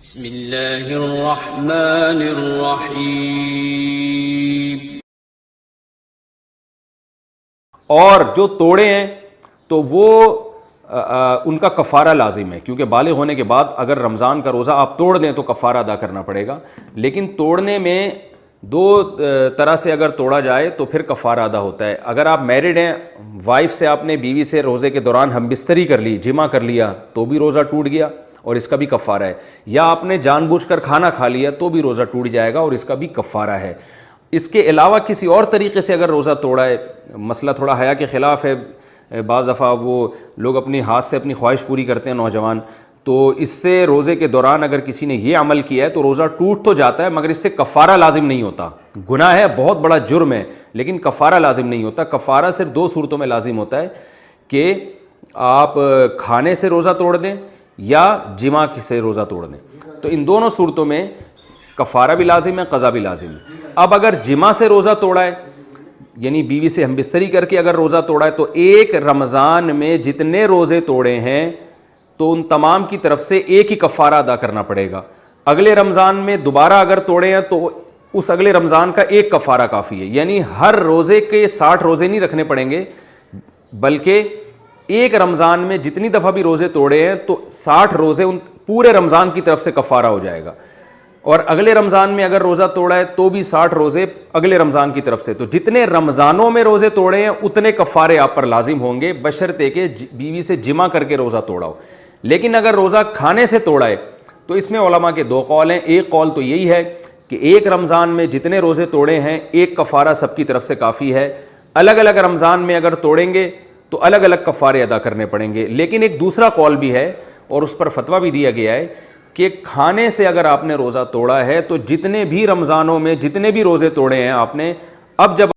बिस्मिल्लाहिर्रहमानिर्रहीम। और जो तोड़े हैं तो वो उनका कफ़ारा लाजिम है, क्योंकि बालिग होने के बाद अगर रमज़ान का रोज़ा आप तोड़ दें तो कफ़ारा अदा करना पड़ेगा। लेकिन तोड़ने में दो तरह से अगर तोड़ा जाए तो फिर कफ़ारा अदा होता है। अगर आप मैरिड हैं, वाइफ से आपने बीवी से रोज़े के दौरान हमबिस्तरी कर ली, जिमा कर लिया, तो भी रोज़ा टूट गया और इसका भी कफ़ारा है। या आपने जानबूझकर खाना खा लिया तो भी रोज़ा टूट जाएगा और इसका भी कफ़ारा है। इसके अलावा किसी और तरीके से अगर रोज़ा तोड़ा है, मसला थोड़ा हया के ख़िलाफ़ है, बाज़ दफ़ा वो लोग अपनी हाथ से अपनी ख्वाहिश पूरी करते हैं नौजवान, तो इससे रोज़े के दौरान अगर किसी ने ये अमल किया है तो रोज़ा टूट तो जाता है मगर इससे कफ़ारा लाजिम नहीं होता। गुनाह है, बहुत बड़ा जुर्म है, लेकिन कफ़ारा लाजिम नहीं होता। कफ़ारा सिर्फ दो सूरतों में लाजिम होता है कि आप खाने से रोज़ा तोड़ दें या जिमा से रोज़ा तोड़ दें। तो इन दोनों सूरतों में कफ़ारा भी लाजिम है, क़ज़ा भी लाजिम है। अब अगर जिमा से रोज़ा तोड़ा है, यानी बीवी से हमबिस्तरी करके अगर रोज़ा तोड़ा है, तो एक रमज़ान में जितने रोज़े तोड़े हैं तो उन तमाम की तरफ से एक ही कफ़ारा अदा करना पड़ेगा। अगले रमज़ान में दोबारा अगर तोड़े हैं तो उस अगले रमज़ान का एक कफ़ारा काफ़ी है। यानी हर रोज़े के 60 रोज़े नहीं रखने पड़ेंगे, बल्कि एक रमज़ान में जितनी दफ़ा भी रोज़े तोड़े हैं तो 60 रोज़े उन पूरे रमज़ान की तरफ से कफ़ारा हो जाएगा। और अगले रमज़ान में अगर रोज़ा तोड़ा है तो भी 60 रोज़े अगले रमज़ान की तरफ से। तो जितने रमज़ानों में रोज़े तोड़े हैं उतने कफ़ारे आप पर लाजिम होंगे, बशर्ते के बीवी से जिमा करके रोज़ा तोड़ा हो। लेकिन अगर रोज़ा खाने से तोड़ा है तो इसमें उलमा के दो कौल हैं। एक कौल तो यही है कि एक रमज़ान में जितने रोज़े तोड़े हैं एक कफ़ारा सबकी तरफ से काफ़ी है। अलग अलग रमज़ान में अगर तोड़ेंगे तो अलग अलग कफ़ारे अदा करने पड़ेंगे। लेकिन एक दूसरा कौल भी है और उस पर फतवा भी दिया गया है कि खाने से अगर आपने रोज़ा तोड़ा है तो जितने भी रमज़ानों में जितने भी रोज़े तोड़े हैं आपने, अब जब